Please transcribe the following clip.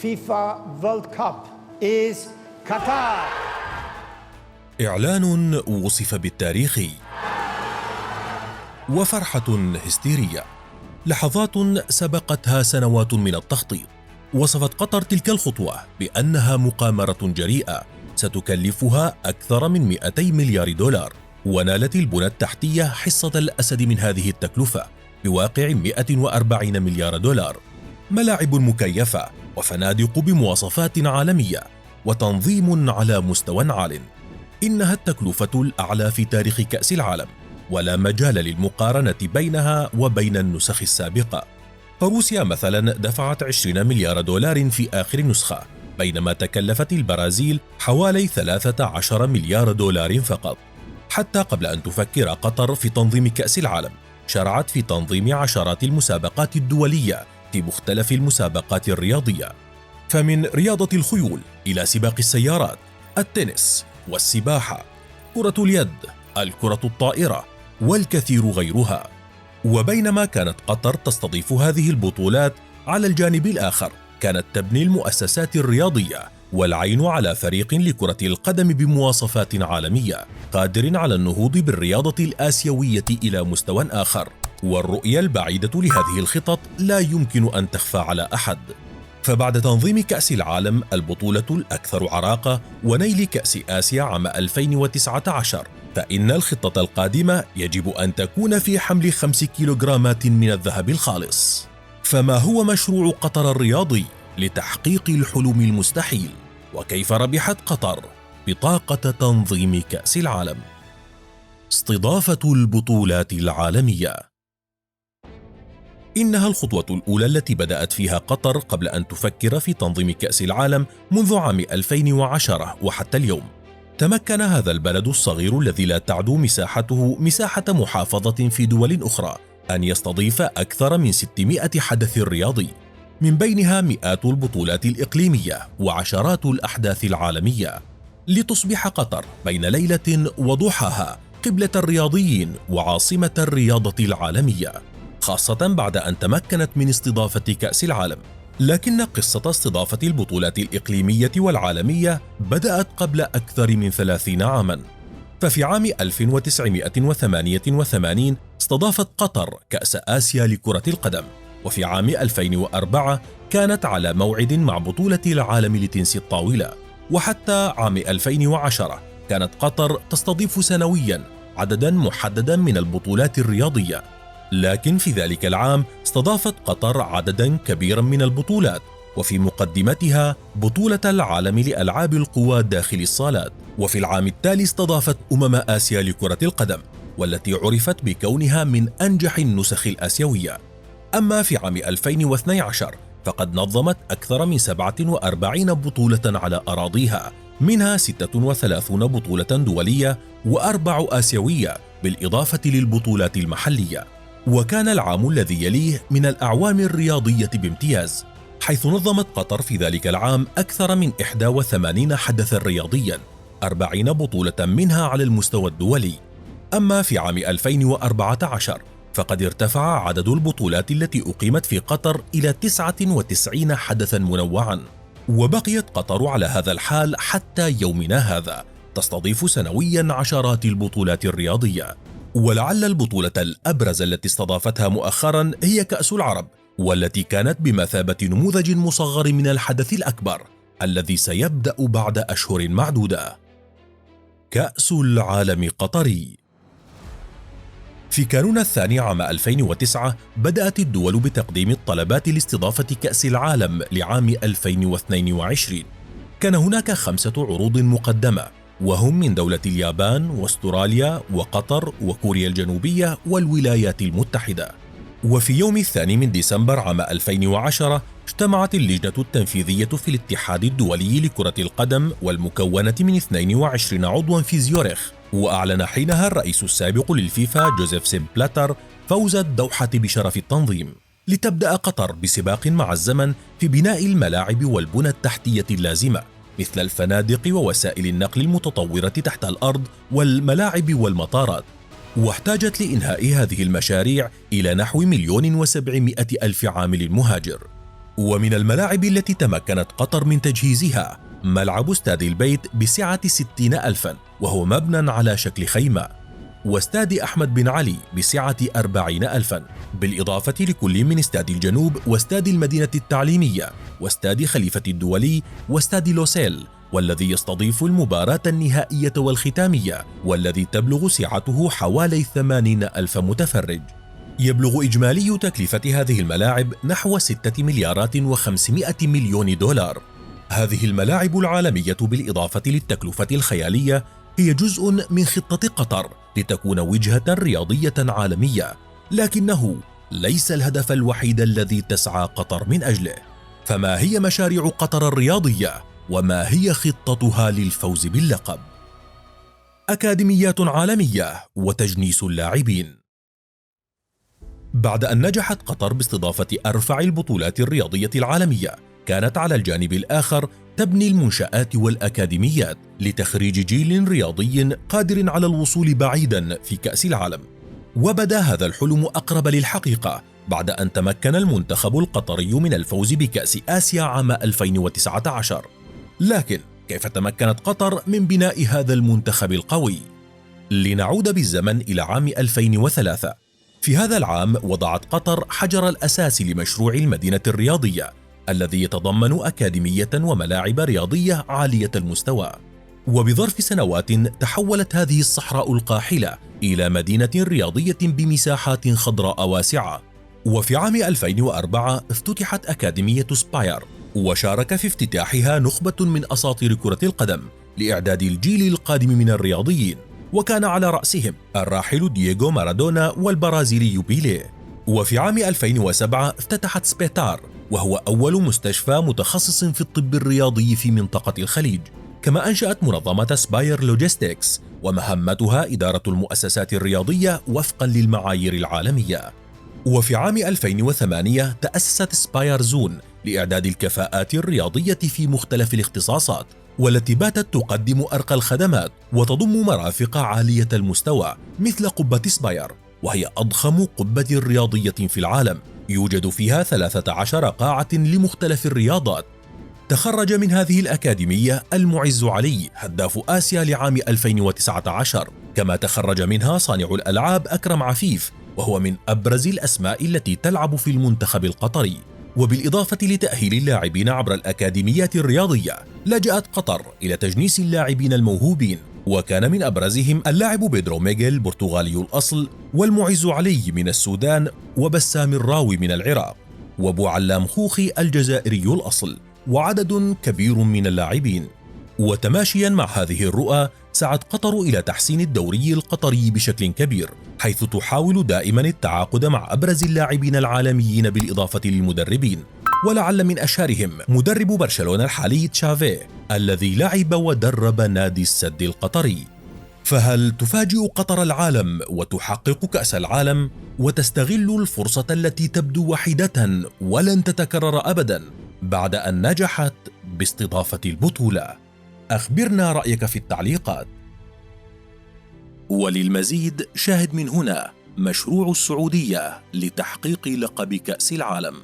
FIFA World Cup is Qatar. إعلان وصف بالتاريخي وفرحة هستيرية، لحظات سبقتها سنوات من التخطيط. وصفت قطر تلك الخطوة بأنها مقامرة جريئة ستكلفها أكثر من 200 مليار دولار، ونالت البنى التحتية حصة الأسد من هذه التكلفة بواقع 140 مليار دولار. ملاعب مكيفة وفنادق بمواصفات عالمية وتنظيم على مستوى عال. إنها التكلفة الأعلى في تاريخ كأس العالم، ولا مجال للمقارنة بينها وبين النسخ السابقة. فروسيا مثلا دفعت 20 مليار دولار في آخر نسخة، بينما تكلفت البرازيل حوالي 13 مليار دولار فقط. حتى قبل أن تفكر قطر في تنظيم كأس العالم، شرعت في تنظيم عشرات المسابقات الدولية في مختلف المسابقات الرياضية، فمن رياضة الخيول إلى سباق السيارات، التنس والسباحة، كرة اليد، الكرة الطائرة والكثير غيرها. وبينما كانت قطر تستضيف هذه البطولات، على الجانب الآخر كانت تبني المؤسسات الرياضية والعين على فريق لكرة القدم بمواصفات عالمية قادر على النهوض بالرياضة الآسيوية إلى مستوى آخر. والرؤية البعيدة لهذه الخطط لا يمكن أن تخفى على أحد. فبعد تنظيم كأس العالم البطولة الأكثر عراقة ونيل كأس آسيا عام 2019، فإن الخطة القادمة يجب أن تكون في حمل 5 كيلوغرامات من الذهب الخالص. فما هو مشروع قطر الرياضي لتحقيق الحلم المستحيل؟ وكيف ربحت قطر بطاقة تنظيم كأس العالم؟ استضافة البطولات العالمية. إنها الخطوة الأولى التي بدأت فيها قطر قبل أن تفكر في تنظيم كأس العالم منذ عام 2010 وحتى اليوم. تمكن هذا البلد الصغير الذي لا تعدو مساحته مساحة محافظة في دول أخرى أن يستضيف أكثر من 600 حدث رياضي، من بينها مئات البطولات الإقليمية وعشرات الأحداث العالمية، لتصبح قطر بين ليلة وضحاها قبلة الرياضيين وعاصمة الرياضة العالمية، خاصة بعد أن تمكنت من استضافة كأس العالم. لكن قصة استضافة البطولات الإقليمية والعالمية بدأت قبل أكثر من 30 عاما. ففي عام 1988 استضافت قطر كأس آسيا لكرة القدم، وفي عام 2004 كانت على موعد مع بطولة العالم لتنس الطاولة، وحتى عام 2010 كانت قطر تستضيف سنويا عددا محددا من البطولات الرياضية. لكن في ذلك العام استضافت قطر عددا كبيرا من البطولات، وفي مقدمتها بطولة العالم لألعاب القوى داخل الصالات. وفي العام التالي استضافت آسيا لكرة القدم، والتي عرفت بكونها من أنجح النسخ الآسيوية. أما في عام 2012 فقد نظمت أكثر من 47 بطولة على أراضيها، منها 36 بطولة دولية و4 آسيوية، بالإضافة للبطولات المحلية. وكان العام الذي يليه من الأعوام الرياضية بامتياز، حيث نظمت قطر في ذلك العام أكثر من 81 حدثا رياضيا، 40 بطولة منها على المستوى الدولي. أما في عام 2014 فقد ارتفع عدد البطولات التي أقيمت في قطر إلى 99 حدثا منوعا. وبقيت قطر على هذا الحال حتى يومنا هذا، تستضيف سنويا عشرات البطولات الرياضية. ولعل البطولة الأبرز التي استضافتها مؤخرا هي كأس العرب، والتي كانت بمثابة نموذج مصغر من الحدث الأكبر الذي سيبدأ بعد أشهر معدودة. كأس العالم قطري. في كانون الثاني عام 2009 بدأت الدول بتقديم الطلبات لاستضافة كأس العالم لعام 2022. كان هناك 5 عروض مقدمة، وهم من دولة اليابان واستراليا وقطر وكوريا الجنوبية والولايات المتحدة. وفي يوم 2 من ديسمبر عام 2010 اجتمعت اللجنة التنفيذية في الاتحاد الدولي لكرة القدم، والمكونة من 22 عضوا في زيورخ، وأعلن حينها الرئيس السابق للفيفا جوزيف سيب بلاتر فوز الدوحة بشرف التنظيم، لتبدأ قطر بسباق مع الزمن في بناء الملاعب والبنى التحتية اللازمة، مثل الفنادق ووسائل النقل المتطورة تحت الأرض والملاعب والمطارات. واحتاجت لإنهاء هذه المشاريع إلى نحو 1,700,000 عامل مهاجر. ومن الملاعب التي تمكنت قطر من تجهيزها ملعب استاد البيت بسعة 60,000 وهو مبنى على شكل خيمة، واستاد أحمد بن علي بسعة 40,000، بالإضافة لكل من استاد الجنوب واستاد المدينة التعليمية واستاد خليفة الدولي واستاد لوسيل، والذي يستضيف المباراة النهائية والختامية، والذي تبلغ سعته حوالي 80,000 متفرج. يبلغ إجمالي تكلفة هذه الملاعب نحو 6,500,000,000 دولار. هذه الملاعب العالمية بالإضافة للتكلفة الخيالية هي جزء من خطة قطر لتكون وجهة رياضية عالمية، لكنه ليس الهدف الوحيد الذي تسعى قطر من أجله. فما هي مشاريع قطر الرياضية؟ وما هي خطتها للفوز باللقب؟ أكاديميات عالمية وتجنيس اللاعبين. بعد أن نجحت قطر باستضافة أرفع البطولات الرياضية العالمية، كانت على الجانب الآخر تبني المنشآت والأكاديميات لتخريج جيل رياضي قادر على الوصول بعيدا في كأس العالم. وبدا هذا الحلم أقرب للحقيقة بعد أن تمكن المنتخب القطري من الفوز بكأس آسيا عام 2019. لكن كيف تمكنت قطر من بناء هذا المنتخب القوي؟ لنعود بالزمن إلى عام 2003. في هذا العام وضعت قطر حجر الأساس لمشروع المدينة الرياضية الذي يتضمن أكاديمية وملاعب رياضية عالية المستوى. وبظرف سنوات تحولت هذه الصحراء القاحلة إلى مدينة رياضية بمساحات خضراء واسعة. وفي عام 2004 افتتحت أكاديمية سباير، وشارك في افتتاحها نخبة من أساطير كرة القدم لإعداد الجيل القادم من الرياضيين، وكان على رأسهم الراحل دييغو مارادونا والبرازيلي بيليه. وفي عام 2007 افتتحت سبيتار، وهو أول مستشفى متخصص في الطب الرياضي في منطقة الخليج. كما أنشأت منظمة سباير لوجيستكس، ومهمتها إدارة المؤسسات الرياضية وفقا للمعايير العالمية. وفي عام 2008 تأسست سباير زون لإعداد الكفاءات الرياضية في مختلف الاختصاصات، والتي باتت تقدم أرقى الخدمات وتضم مرافق عالية المستوى مثل قبة سباير، وهي أضخم قبة رياضية في العالم، يوجد فيها 13 قاعة لمختلف الرياضات. تخرج من هذه الأكاديمية المعز علي هداف آسيا لعام 2019، كما تخرج منها صانع الألعاب أكرم عفيف، وهو من أبرز الأسماء التي تلعب في المنتخب القطري. وبالإضافة لتأهيل اللاعبين عبر الأكاديميات الرياضية، لجأت قطر إلى تجنيس اللاعبين الموهوبين، وكان من أبرزهم اللاعب بيدرو ميغيل برتغالي الأصل، والمعز علي من السودان، وبسام الراوي من العراق، وابو علام خوخي الجزائري الأصل، وعدد كبير من اللاعبين. وتماشيا مع هذه الرؤى سعت قطر إلى تحسين الدوري القطري بشكل كبير، حيث تحاول دائما التعاقد مع أبرز اللاعبين العالميين بالإضافة للمدربين، ولعل من أشهرهم مدرب برشلونة الحالي تشافي الذي لعب ودرب نادي السد القطري. فهل تفاجئ قطر العالم وتحقق كأس العالم وتستغل الفرصة التي تبدو وحيدة ولن تتكرر أبدا بعد أن نجحت باستضافة البطولة؟ أخبرنا رأيك في التعليقات. وللمزيد شاهد من هنا مشروع السعودية لتحقيق لقب كأس العالم.